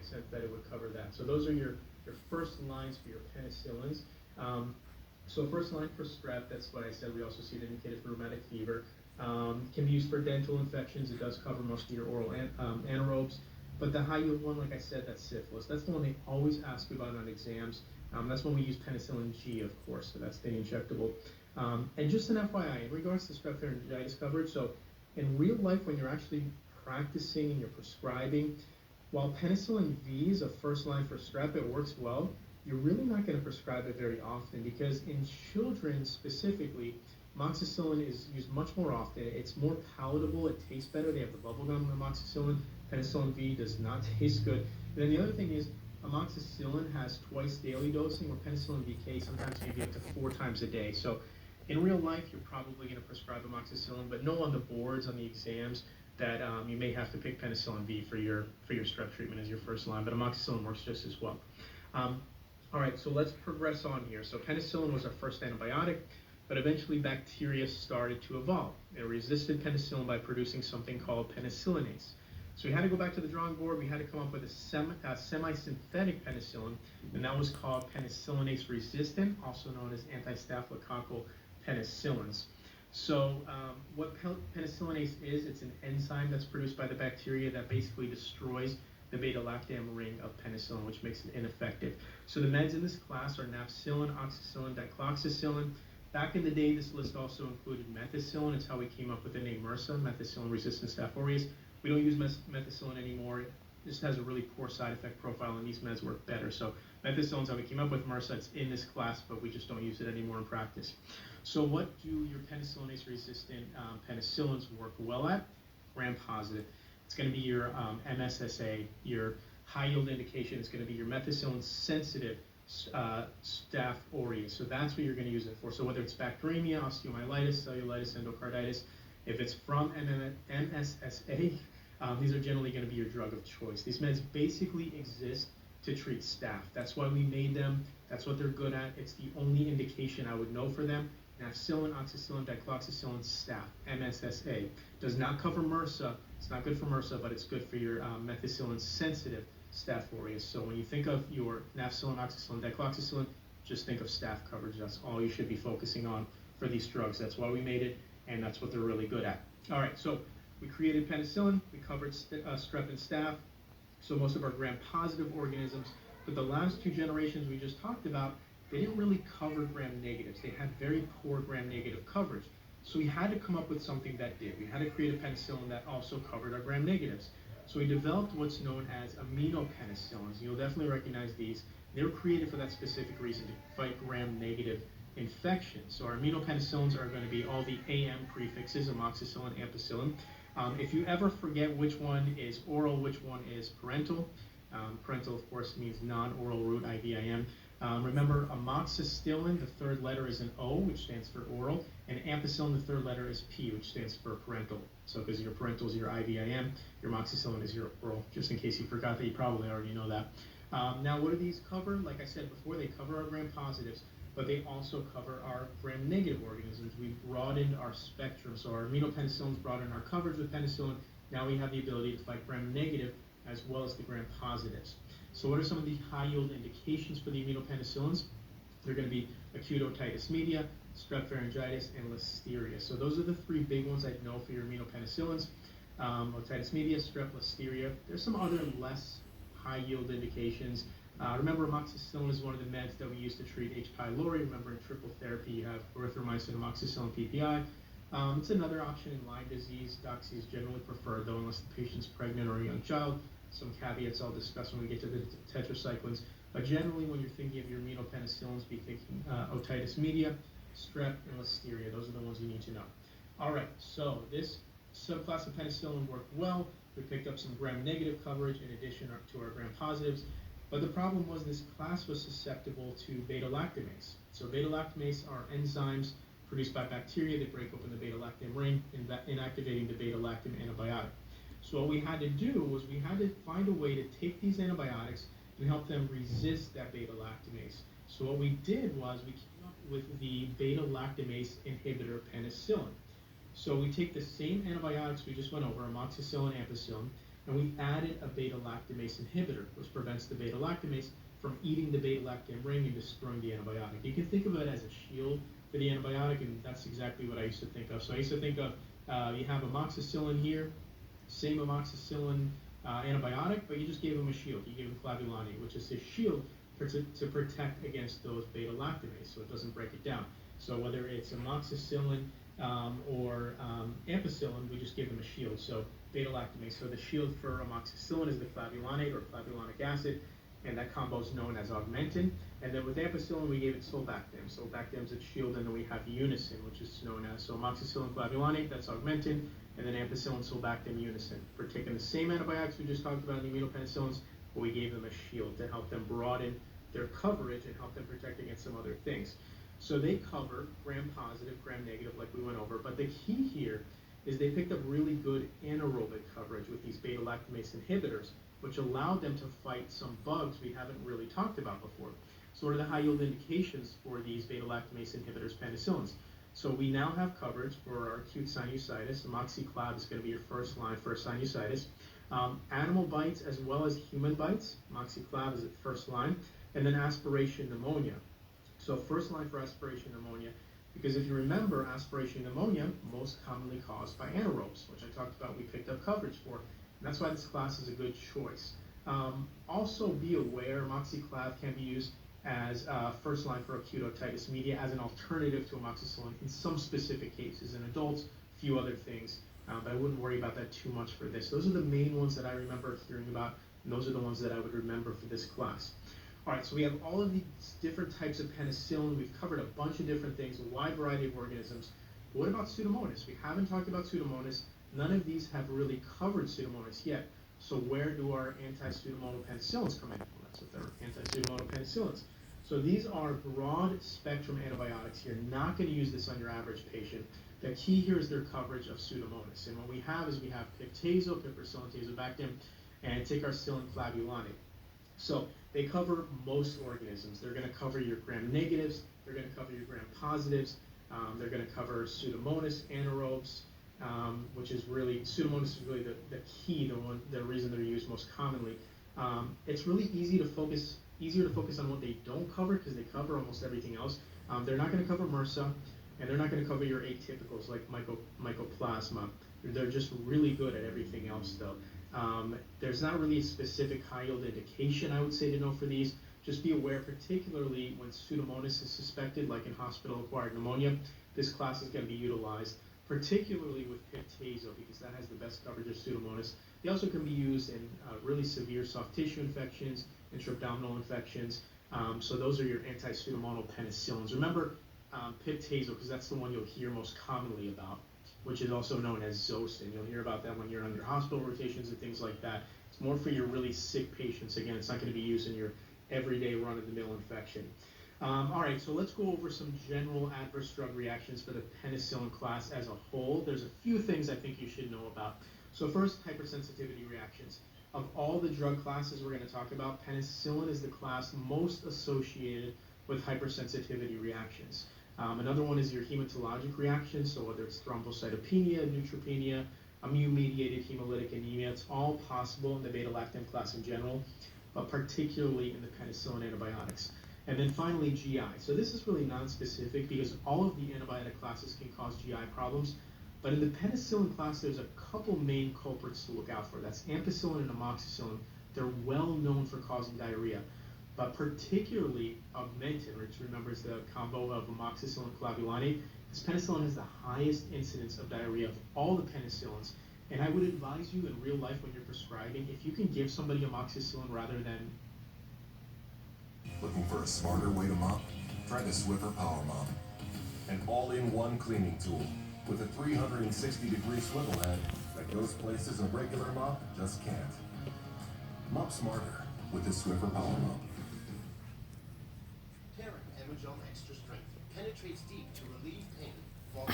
makes sense that it would cover that. So those are your first lines for your penicillins. So first line for strep, that's what I said. We also see it indicated for rheumatic fever. Can be used for dental infections. It does cover most of your oral anaerobes. But the high yield one, like I said, that's syphilis. That's the one they always ask you about on exams. That's when we use penicillin G, of course, so that's the injectable. And just an FYI, in regards to strep pharyngitis coverage, so in real life, when you're actually practicing and you're prescribing, while penicillin V is a first line for strep, it works well, you're really not going to prescribe it very often because in children specifically, amoxicillin is used much more often. It's more palatable, it tastes better. They have the bubble gum amoxicillin. Penicillin V does not taste good. And then the other thing is, amoxicillin has twice daily dosing, where penicillin VK sometimes maybe up to 4 times a day. So in real life, you're probably going to prescribe amoxicillin, but know on the boards, on the exams, that you may have to pick penicillin V for your strep treatment as your first line, but amoxicillin works just as well. All right, so let's progress on here. So penicillin was our first antibiotic, but eventually bacteria started to evolve. They resisted penicillin by producing something called penicillinase. So we had to go back to the drawing board. We had to come up with a semi-synthetic penicillin, and that was called penicillinase resistant, also known as anti-staphylococcal penicillins. So what penicillinase is, it's an enzyme that's produced by the bacteria that basically destroys the beta-lactam ring of penicillin, which makes it ineffective. So the meds in this class are nafcillin, oxacillin, dicloxacillin. Back in the day, this list also included methicillin. It's how we came up with the name MRSA, methicillin-resistant Staph aureus. We don't use methicillin anymore. It just has a really poor side effect profile, and these meds work better. So methicillin's how we came up with MRSA. It's in this class, but we just don't use it anymore in practice. So what do your penicillinase-resistant penicillins work well at? Gram-positive. It's going to be your MSSA, your high-yield indication. It's going to be your methicillin-sensitive Staph aureus. So that's what you're going to use it for. So whether it's bacteremia, osteomyelitis, cellulitis, endocarditis, if it's from MSSA, these are generally going to be your drug of choice. These meds basically exist to treat staph. That's why we made them. That's what they're good at. It's the only indication I would know for them. Nafcillin, oxacillin, dicloxacillin, staph, MSSA. Does not cover MRSA. It's not good for MRSA, but it's good for your methicillin-sensitive Staph aureus. So when you think of your nafcillin, oxacillin, dicloxacillin, just think of staph coverage. That's all you should be focusing on for these drugs. That's why we made it, and that's what they're really good at. All right, so we created penicillin. We covered strep and staph. So most of our gram-positive organisms, but the last 2 generations we just talked about, they didn't really cover gram-negatives. They had very poor gram-negative coverage. So we had to come up with something that did. We had to create a penicillin that also covered our gram-negatives. So we developed what's known as aminopenicillins. You'll definitely recognize these. They were created for that specific reason, to fight gram-negative infections. So our aminopenicillins are going to be all the AM prefixes, amoxicillin, ampicillin. If you ever forget which one is oral, which one is parental, parental, of course, means non-oral route, IVIM. Remember, amoxicillin, the third letter is an O, which stands for oral, and ampicillin, the third letter is P, which stands for parental. So because your parental is your IVIM, your amoxicillin is your oral, just in case you forgot that. You probably already know that. Now, what do these cover? Like I said before, they cover our gram-positives, but they also cover our gram-negative organisms. We broadened our spectrum. So our aminopenicillins broadened our coverage with penicillin. Now we have the ability to fight gram-negative as well as the gram-positives. So what are some of the high-yield indications for the aminopenicillins? They're going to be acute otitis media, strep pharyngitis, and listeria. So those are the 3 big ones I'd know for your aminopenicillins. Otitis media, strep, listeria. There's some other less high-yield indications. Remember, amoxicillin is one of the meds that we use to treat H. pylori. Remember, in triple therapy, you have erythromycin, amoxicillin, PPI. It's another option in Lyme disease. Doxy is generally preferred, though, unless the patient's pregnant or a young child. Some caveats I'll discuss when we get to the tetracyclines. But generally, when you're thinking of your aminopenicillins, be thinking otitis media, strep, and listeria. Those are the ones you need to know. All right, so this subclass of penicillin worked well. We picked up some gram-negative coverage in addition to our gram-positives. But the problem was this class was susceptible to beta-lactamase. So beta-lactamase are enzymes produced by bacteria that break open the beta-lactam ring, inactivating the beta-lactam antibiotic. So what we had to do was we had to find a way to take these antibiotics and help them resist that beta-lactamase. So what we did was we came up with the beta-lactamase inhibitor penicillin. So we take the same antibiotics we just went over, amoxicillin, ampicillin, and we added a beta-lactamase inhibitor, which prevents the beta-lactamase from eating the beta-lactam ring and destroying the antibiotic. You can think of it as a shield for the antibiotic, and that's exactly what I used to think of. So I used to think of, you have amoxicillin here, same amoxicillin antibiotic, but you just gave them a shield. You gave them clavulanate, which is a shield to protect against those beta-lactamase, so it doesn't break it down. So whether it's amoxicillin or ampicillin, we just give them a shield. So beta-lactamase. So the shield for amoxicillin is the clavulanate or clavulanic acid, and that combo is known as Augmentin. And then with ampicillin, we gave it sulbactam. Sulbactam is its shield, and then we have Unicin, which is known as, so amoxicillin clavulanate, that's Augmentin, and then ampicillin, sulbactam, Unicin. We're taking the same antibiotics we just talked about in the immunopenicillins, but we gave them a shield to help them broaden their coverage and help them protect against some other things. So they cover gram-positive, gram-negative, like we went over, but the key here is they picked up really good anaerobic coverage with these beta-lactamase inhibitors, which allowed them to fight some bugs we haven't really talked about before. So what are the high-yield indications for these beta-lactamase inhibitors, penicillins? So we now have coverage for our acute sinusitis. Amoxiclav is going to be your first line for sinusitis. Animal bites as well as human bites. Amoxiclav is at first line. And then aspiration pneumonia. So first line for aspiration pneumonia, because if you remember, aspiration pneumonia most commonly caused by anaerobes, which I talked about we picked up coverage for. And that's why this class is a good choice. Also be aware, amoxiclav can be used as first line for acute otitis media as an alternative to amoxicillin in some specific cases. In adults, a few other things, but I wouldn't worry about that too much for this. Those are the main ones that I remember hearing about, and those are the ones that I would remember for this class. All right, so we have all of these different types of penicillin. We've covered a bunch of different things, a wide variety of organisms. But what about Pseudomonas? We haven't talked about Pseudomonas. None of these have really covered Pseudomonas yet. So where do our anti-Pseudomonal penicillins come in? Well, that's what they're, anti-Pseudomonal penicillins. So these are broad spectrum antibiotics. You're not going to use this on your average patient. The key here is their coverage of Pseudomonas. And what we have is we have Pip/Tazo, Piperacillin tazobactam, and ticarcillin clavulanate. So they cover most organisms. They're going to cover your gram-negatives. They're going to cover your gram-positives. They're going to cover Pseudomonas, anaerobes, which is really, Pseudomonas is really the key, the reason they're used most commonly. It's really easier to focus on what they don't cover because they cover almost everything else. They're not going to cover MRSA, and they're not going to cover your atypicals like mycoplasma. They're just really good at everything else, though. There's not really a specific high-yield indication, I would say, to know for these. Just be aware, particularly when Pseudomonas is suspected, like in hospital-acquired pneumonia, this class is going to be utilized, particularly with Pip/Tazo, because that has the best coverage of Pseudomonas. They also can be used in really severe soft tissue infections, intra-abdominal infections. So those are your anti-Pseudomonal penicillins. Remember Pip/Tazo, because that's the one you'll hear most commonly about, which is also known as Zosyn. You'll hear about that when you're on your hospital rotations and things like that. It's more for your really sick patients. Again, it's not going to be used in your everyday run-of-the-mill infection. All right, so let's go over some general adverse drug reactions for the penicillin class as a whole. There's a few things I think you should know about. So first, hypersensitivity reactions. Of all the drug classes we're going to talk about, penicillin is the class most associated with hypersensitivity reactions. Another one is your hematologic reactions, so whether it's thrombocytopenia, neutropenia, immune-mediated hemolytic anemia, it's all possible in the beta-lactam class in general, but particularly in the penicillin antibiotics. And then finally, GI. So this is really non-specific because all of the antibiotic classes can cause GI problems, but in the penicillin class, there's a couple main culprits to look out for. That's ampicillin and amoxicillin. They're well known for causing diarrhea, but particularly Augmentin, which remember is the combo of amoxicillin and clavulanate. This penicillin has the highest incidence of diarrhea of all the penicillins. And I would advise you in real life when you're prescribing, if you can give somebody amoxicillin rather than... Looking for a smarter way to mop? Try the Swiffer Power Mop. An all-in-one cleaning tool with a 360-degree swivel head that goes places a regular mop just can't. Mop smarter with the Swiffer Power Mop. Caring Emagel Extra Strength penetrates deep to relieve pain while